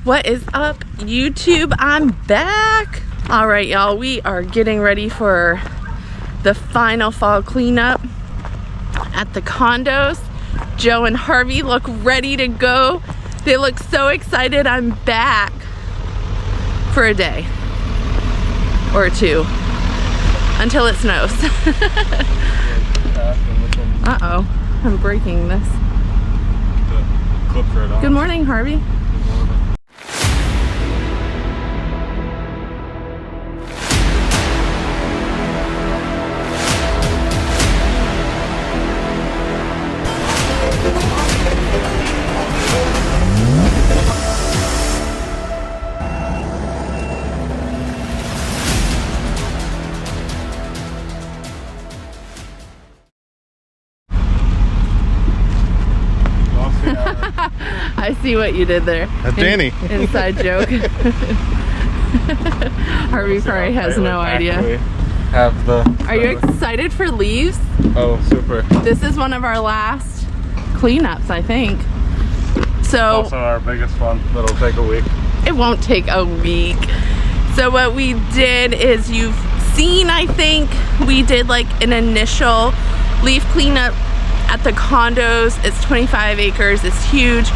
What is up, YouTube? I'm back. All right, y'all, we are getting ready for the final fall cleanup at the condos. Joe and Harvey look ready to go. They look so excited. I'm back for a day or two until it snows. Uh-oh, I'm breaking this. Good morning, Harvey. I see what you did there. That's Danny. Inside joke. Harvey probably has no idea. Are you excited for leaves? Oh, super. This is one of our last cleanups, I think. So Also our biggest one. That'll take a week. It won't take a week. So what we did is, you've seen, I think, we did like an initial leaf cleanup at the condos. It's 25 acres, it's huge.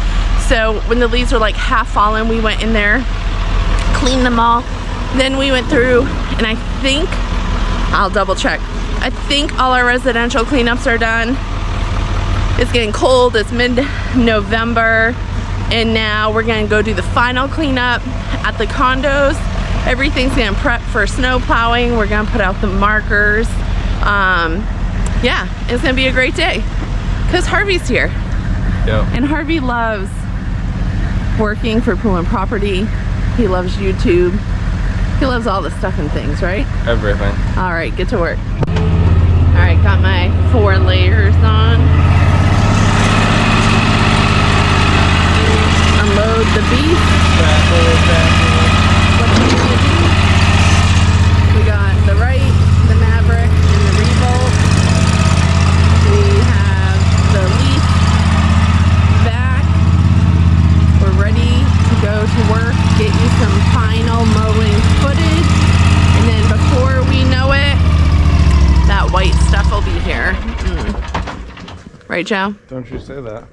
So when the leaves were like half fallen, we went in there, cleaned them all. Then we went through, and I think, I'll double check, I think all our residential cleanups are done. It's getting cold, it's mid-November, and now we're gonna go do the final cleanup at the condos. Everything's gonna prep for snow plowing. We're gonna put out the markers. Yeah, it's gonna be a great day because Harvey's here. Yep. And Harvey loves working for Pool and Property. He loves YouTube. He loves all the stuff and things, right? Everything. All right, get to work. All right, got my 4 layers on. Unload the beef. We got the right, the Maverick, and the Revolt. We have the Leaf back. We're ready to go to work, get you some final mowing footage, and then before we know it, that white stuff will be here. Right, Joe? Don't you say that.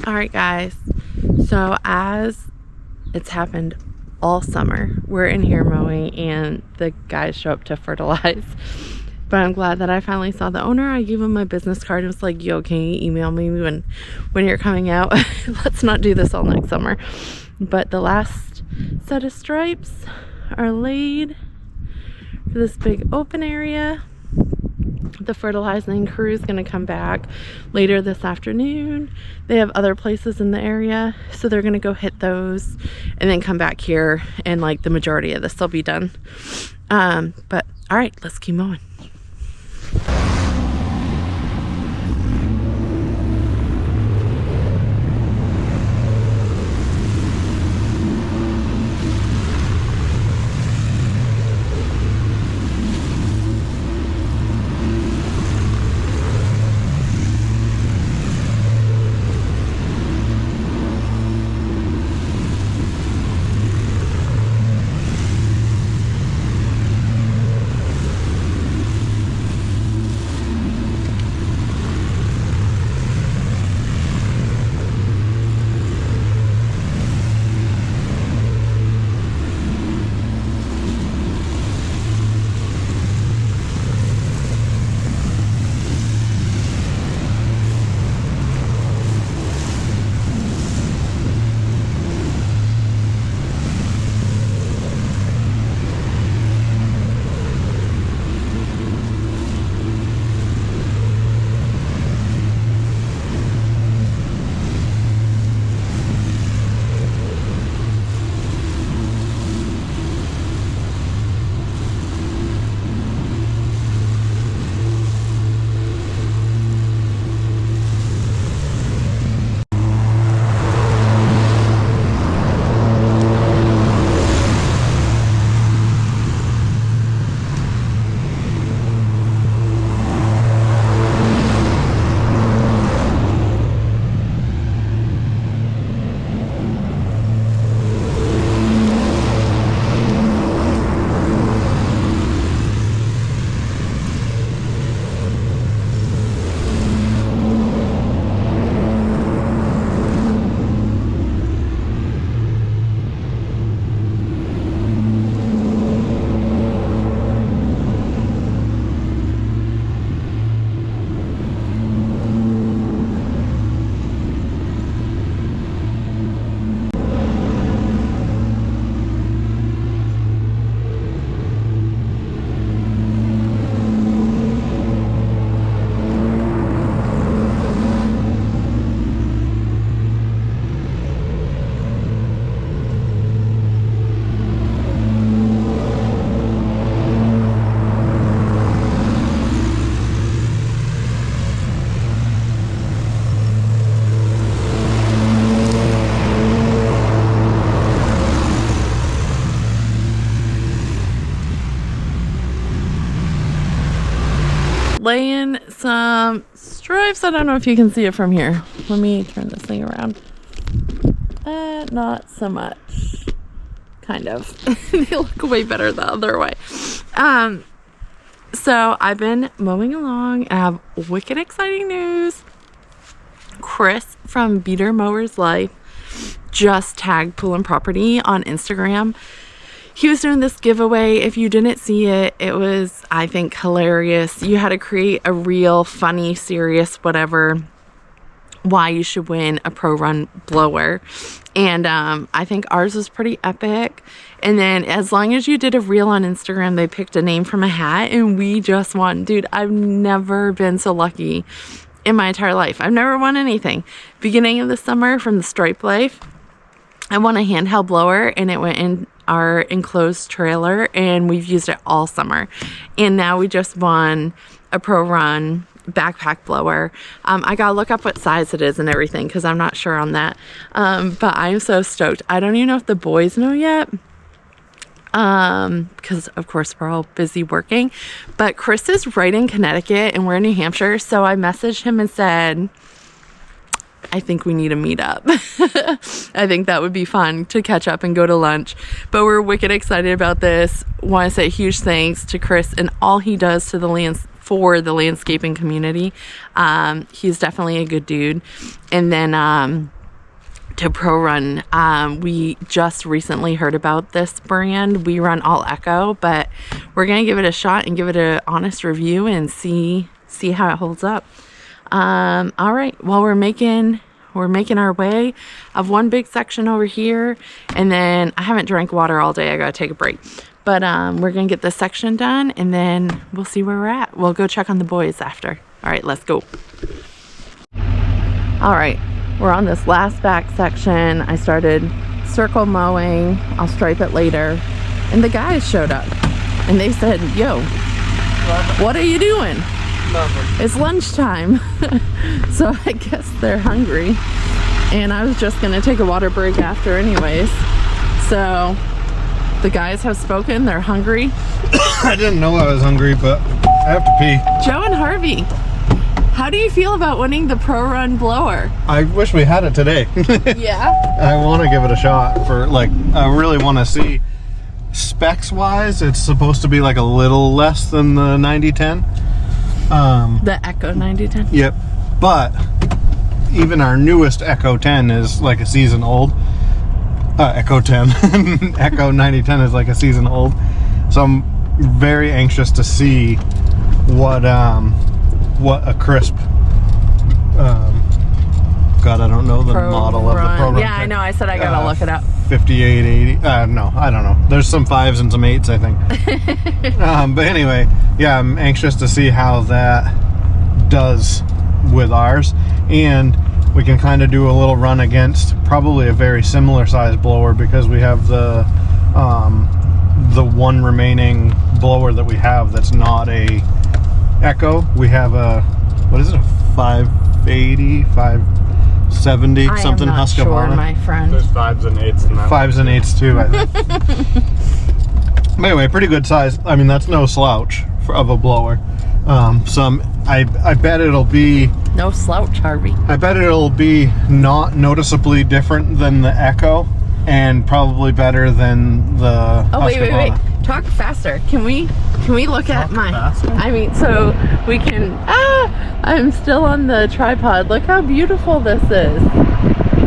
All right, guys. So as it's happened all summer, we're in here mowing and the guys show up to fertilize. But I'm glad that I finally saw the owner. I gave him my business card and was like, yo, can you email me when you're coming out? Let's not do this all next summer. But the last set of stripes are laid for this big open area. The fertilizing crew is going to come back later this afternoon. They have other places in the area, so they're going to go hit those and then come back here, and like the majority of this will be done. But all right, let's keep mowing. Laying some stripes. I don't know if you can see it from here. Let me turn this thing around. Not so much. Kind of. They look way better the other way. So I've been mowing along and I have wicked exciting news. Chris from Beater Mowers Life just tagged Pool and Property on Instagram. He was doing this giveaway. If you didn't see it, it was, I think, hilarious. You had to create a real, funny, serious, whatever, why you should win a PRORUN blower. And I think ours was pretty epic. And then as long as you did a reel on Instagram, they picked a name from a hat and we just won. Dude, I've never been so lucky in my entire life. I've never won anything. Beginning of the summer from the Stripe Life, I won a handheld blower and it went in our enclosed trailer and we've used it all summer. And now we just won a PRORUN backpack blower. I gotta look up what size it is and everything because I'm not sure on that. But I'm so stoked. I don't even know if the boys know yet. Because of course we're all busy working. But Chris is right in Connecticut and we're in New Hampshire. So I messaged him and said, I think we need to meet up. I think that would be fun to catch up and go to lunch. But we're wicked excited about this. Want to say huge thanks to Chris and all he does to the for the landscaping community. He's definitely a good dude. And then to PRORUN, we just recently heard about this brand. We run all Echo, but we're gonna give it a shot and give it an honest review and see how it holds up. All right, well, we're making our way of one big section over here, and then I haven't drank water all day. I gotta take a break, but we're gonna get this section done, and then we'll see where we're at. We'll go check on the boys after. All right, let's go. All right, we're on this last back section. I started circle mowing. I'll stripe it later, and the guys showed up, and they said, "Yo, what are you doing?" Nothing. It's lunchtime. So I guess they're hungry, and I was just gonna take a water break after anyways. So the guys have spoken. They're hungry. I didn't know I was hungry, but I have to pee. Joe and Harvey, how do you feel about winning the PRORUN blower? I wish we had it today. Yeah? I want to give it a shot for, like, I really want to see specs wise. It's supposed to be like a little less than the 9010. The Echo 9010? Yep. But even our newest Echo 10 is like a season old. Echo 10. Echo 9010 is like a season old. So I'm very anxious to see what a crisp God, I don't know the model of the PRORUN. Yeah, I know. I said I gotta look it up. 5880. No, I don't know. There's some 5s and some 8s, I think. But anyway, yeah, I'm anxious to see how that does with ours, and we can kind of do a little run against probably a very similar size blower, because we have the one remaining blower that we have that's not a Echo. We have a, what is it, a 580, 570 something Husqvarna. Sure, my friend. There's 5s and 8s in that. 5s and 8s too, I think. But anyway, pretty good size. I mean, that's no slouch of a blower. I bet it'll be no slouch, Harvey. I bet it'll be not noticeably different than the Echo, and probably better than the wait. Talk faster. Can we look at my faster? I mean, so we can I'm still on the tripod. Look how beautiful this is.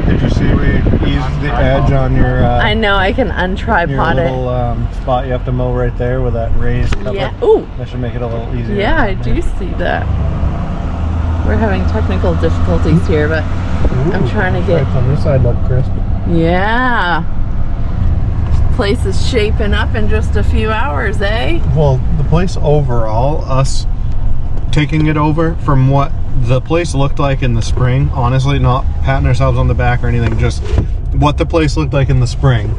Did you see we eased the edge on your I know, I can untripod your little spot you have to mow right there with that raised cover? Yeah. Ooh. That should make it a little easier. Yeah, I do see that. We're having technical difficulties here, but I'm trying to get on this side look crisp. Yeah. This place is shaping up in just a few hours, eh? Well, the place overall, us taking it over from what the place looked like in the spring, honestly, not patting ourselves on the back or anything, just what the place looked like in the spring,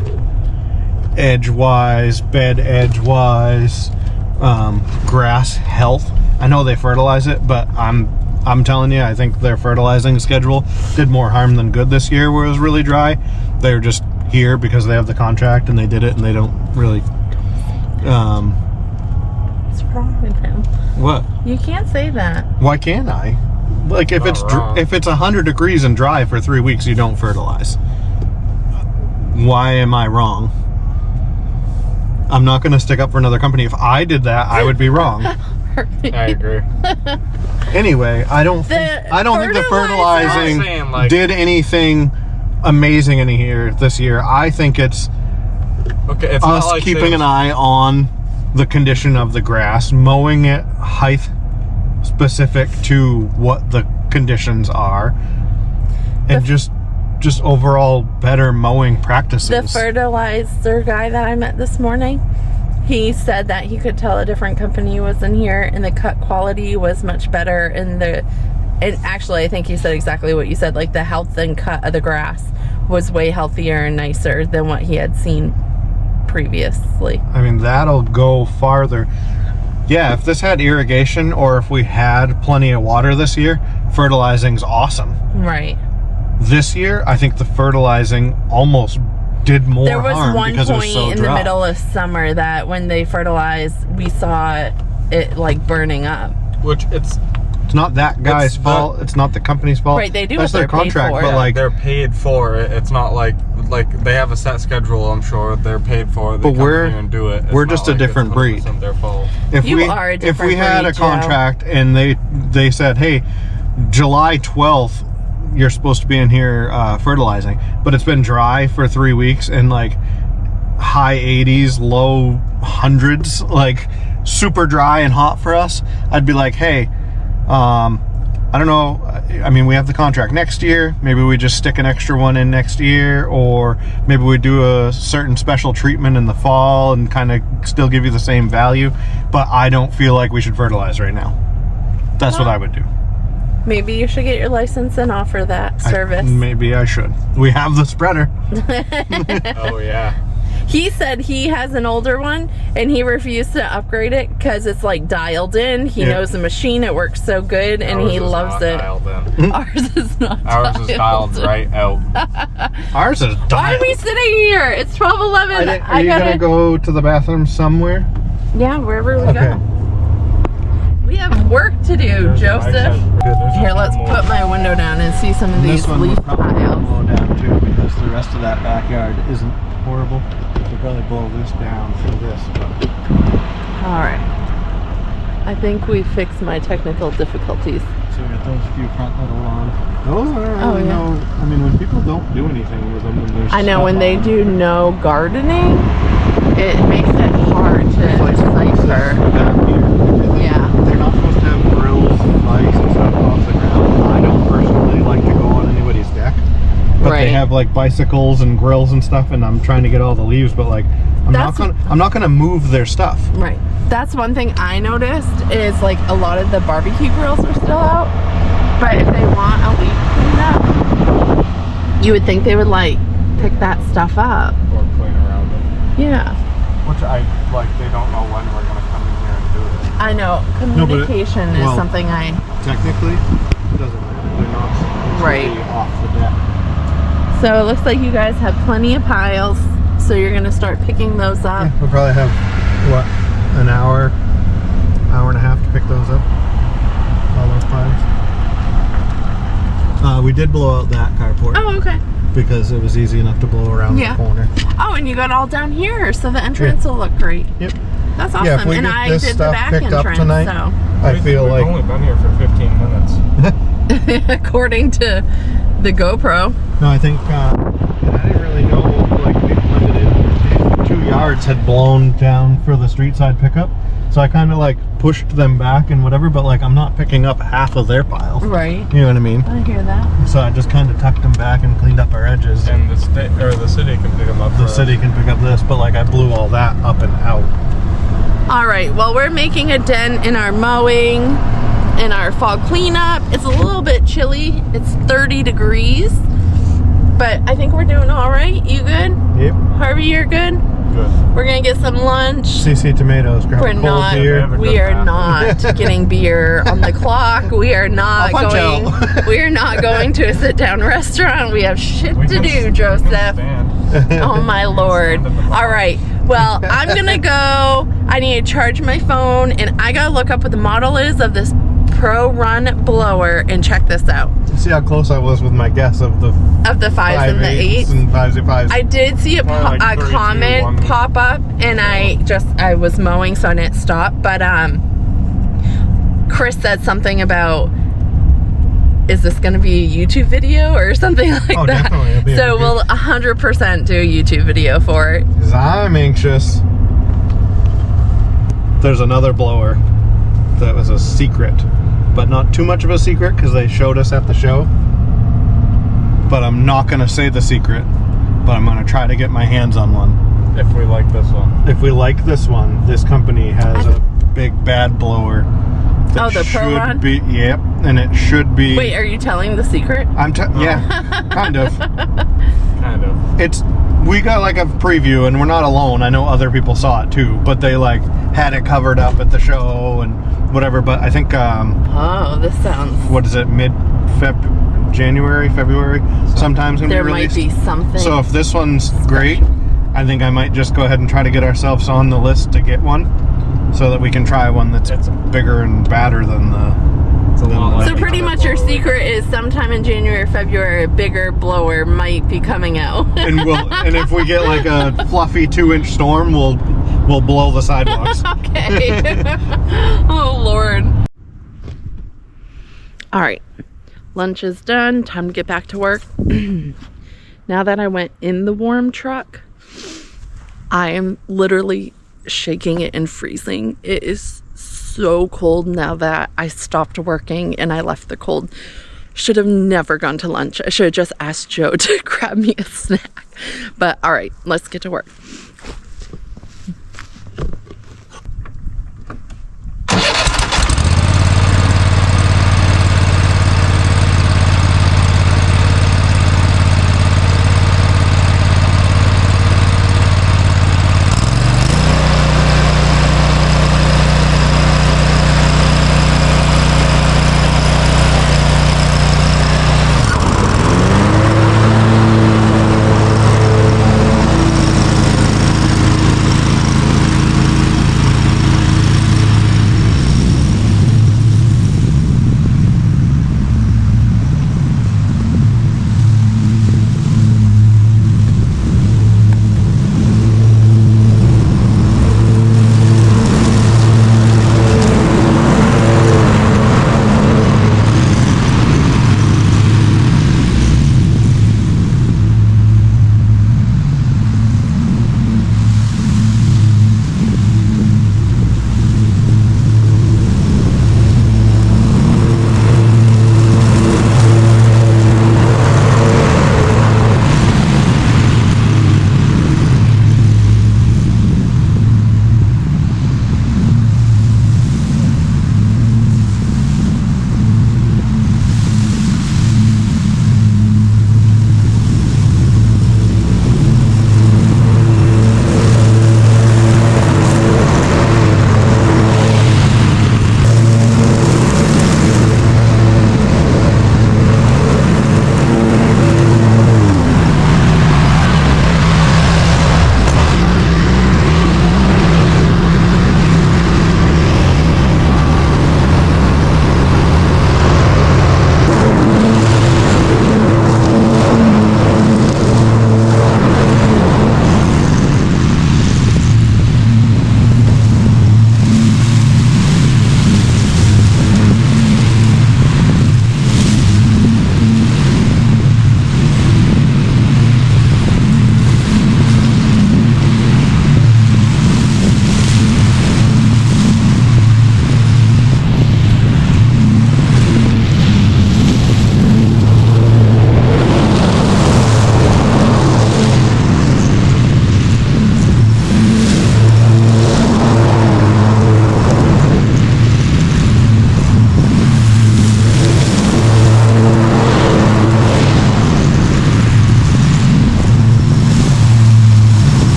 edge-wise, bed edge-wise, grass health. I know they fertilize it, but I'm telling you, I think their fertilizing schedule did more harm than good this year, where it was really dry. They were just here because they have the contract and they did it, and they don't really what's wrong with him? What? You can't say that. Why can't I? Like, if it's 100 degrees and dry for 3 weeks, you don't fertilize. Why am I wrong? I'm not going to stick up for another company. If I did that, I would be wrong. I agree. Anyway, I don't think the fertilizing did anything amazing in here this year. I think it's us like keeping an eye on the condition of the grass, mowing it height specific to what the conditions are, and just overall better mowing practices. The fertilizer guy that I met this morning, he said that he could tell a different company was in here, and the cut quality was much better, and actually I think he said exactly what you said, like the health and cut of the grass was way healthier and nicer than what he had seen previously. I mean, that'll go farther. Yeah, if this had irrigation, or if we had plenty of water this year, fertilizing's awesome. Right. This year, I think the fertilizing almost did more harm. There was one point so in the middle of summer that when they fertilized, we saw it like burning up. Which it's not that guy's fault. It's not the company's fault. Right, they do That's what their they're contract, paid for. but like they're paid for it. It's not like like they have a set schedule. I'm sure they're paid for. They But we're come in here and do it. we're just a different breed. Their fault. If You we are a if different we had breed, a contract and they said, hey, July 12th, you're supposed to be in here fertilizing, but it's been dry for 3 weeks and like high 80s, low hundreds, like super dry and hot for us, I'd be like, hey, I don't know, I mean, we have the contract next year, maybe we just stick an extra one in next year, or maybe we do a certain special treatment in the fall and kind of still give you the same value, but I don't feel like we should fertilize right now. That's what I would do. Maybe you should get your license and offer that service. Maybe I should. We have the spreader. Oh yeah. He said he has an older one and he refused to upgrade it because it's like dialed in. He knows the machine, it works so good, and he loves it. Ours is not Ours is dialed right out. Ours is dialed. Why are we sitting here? It's 12:11. Are you gonna go to the bathroom somewhere? Yeah, wherever we go. We have work to do, Joseph. Here, let's put my window down and see some of these leaf piles. Blow down too, because the rest of that backyard isn't horrible. We'll probably blow this down for this. But... All right. I think we fixed my technical difficulties. So we got those few front little lawns. Those are no. I mean, when people don't do anything with them, when there's I know when they do no gardening, it makes it hard to decipher. Yeah. They're not supposed to have grills and lights and stuff off the ground. I don't personally like to go on anybody's deck. But they have like bicycles and grills and stuff, and I'm trying to get all the leaves, but like I'm not gonna move their stuff. Right. That's one thing I noticed is like a lot of the barbecue grills are still out. But if they want a leaf cleanup, you would think they would like pick that stuff up. Or clean around it. Yeah. Which I like. They don't know when we're gonna come in here and do it. I know. Communication is something I... Technically, it doesn't matter. They're not supposed to be off the deck. So it looks like you guys have plenty of piles. So you're going to start picking those up. Yeah, we'll probably have, what, an hour and a half to pick those up. All those piles. We did blow out that carport. Oh, okay. Because it was easy enough to blow around the corner. Oh, and you got all down here, so the entrance will look great. Yep. That's awesome. Yeah, if we and get I this did the stuff back picked entrance, up tonight, so. I feel like... We've only been here for 15 minutes. According to the GoPro. No, I think, and I didn't really know, like, we blended in. 2 yards had blown down for the street side pickup. So I kind of like pushed them back and whatever, but like I'm not picking up half of their pile. Right. You know what I mean? I hear that. So I just kind of tucked them back and cleaned up our edges. And the city can pick them up. The city can pick up this, but like I blew all that up and out. All right, well, we're making a dent in our mowing, in our fall cleanup. It's a little bit chilly. It's 30 degrees, but I think we're doing all right. You good? Yep. Harvey, you're good? Good. We're gonna get some lunch. CC Tomatoes, grab a cold beer. We are not getting beer on the clock. We are not going. We are not going to a sit-down restaurant. We have shit to do, Joseph. Oh my Lord. All right. Well, I'm gonna go. I need to charge my phone, and I gotta look up what the model is of this PRORUN blower and check this out. See how close I was with my guess of the 5s and the 8s and 5s. I did see a comment pop up, and I was mowing, so I didn't stop. But Chris said something about, is this going to be a YouTube video or something like that? Definitely. It'll be so we'll 100% do a YouTube video for it. Because I'm anxious. There's another blower that was a secret, but not too much of a secret because they showed us at the show. But I'm not going to say the secret, but I'm going to try to get my hands on one. If we like this one. If we like this one, this company has a big bad blower. Oh, the PRORUN? Yep, and it should be... Wait, are you telling the secret? Yeah, kind of. Kind of. We got like a preview, and we're not alone. I know other people saw it too, but they like had it covered up at the show and whatever. But I think oh, this sounds... What is it? January, February? Sometimes gonna there be released. Might be something. So if this one's great, I think I might just go ahead and try to get ourselves on the list to get one. so that we can try one that's bigger and badder than the. So pretty much your secret is sometime in January or February, a bigger blower might be coming out. and if we get like a fluffy 2-inch storm, we'll blow the sidewalks. Okay. Oh Lord. All right, lunch is done. Time to get back to work. Now that I went in the warm truck, I am literally shaking it and freezing. It is so cold now that I stopped working and I left the cold. Should have never gone to lunch. I should have just asked Joe to grab me a snack. But all right, let's get to work.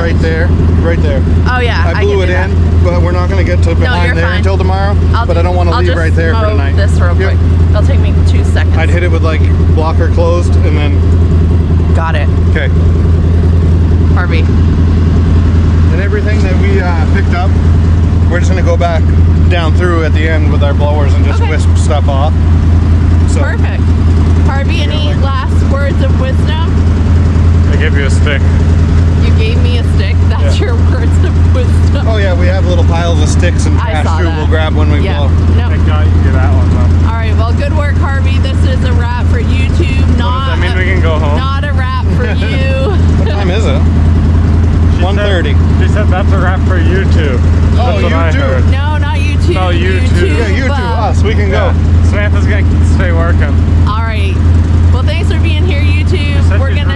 right there. Right there. Oh yeah, I blew can it do that. in, but we're not going to get to behind you're there fine. until tomorrow. But I don't want to leave just right there for mow tonight. this real quick. It'll take me 2 seconds. I'd hit it with like blocker closed and then. Got it. Okay. Harvey. And everything that we picked up, we're just going to go back down through at the end with our blowers and just wisp stuff off. So, perfect. Harvey, any last words of wisdom? They give you a stick. You gave me a stick. That's your words of wisdom. oh yeah, we have little piles of sticks and I trash saw too. that. We'll grab when we blow. No. Thank God you get that one though. All right. Well, good work, Harvey. This is a wrap for YouTube. Does that mean we can go home? Not a wrap for you. What time is it? 1:30. She said that's a wrap for YouTube. Oh, That's what I YouTube. heard. No, not YouTube. No, YouTube. Yeah, YouTube, us. We can go. Yeah. Samantha's gonna stay working. All right. Well, thanks for being here, YouTube. said We're she's gonna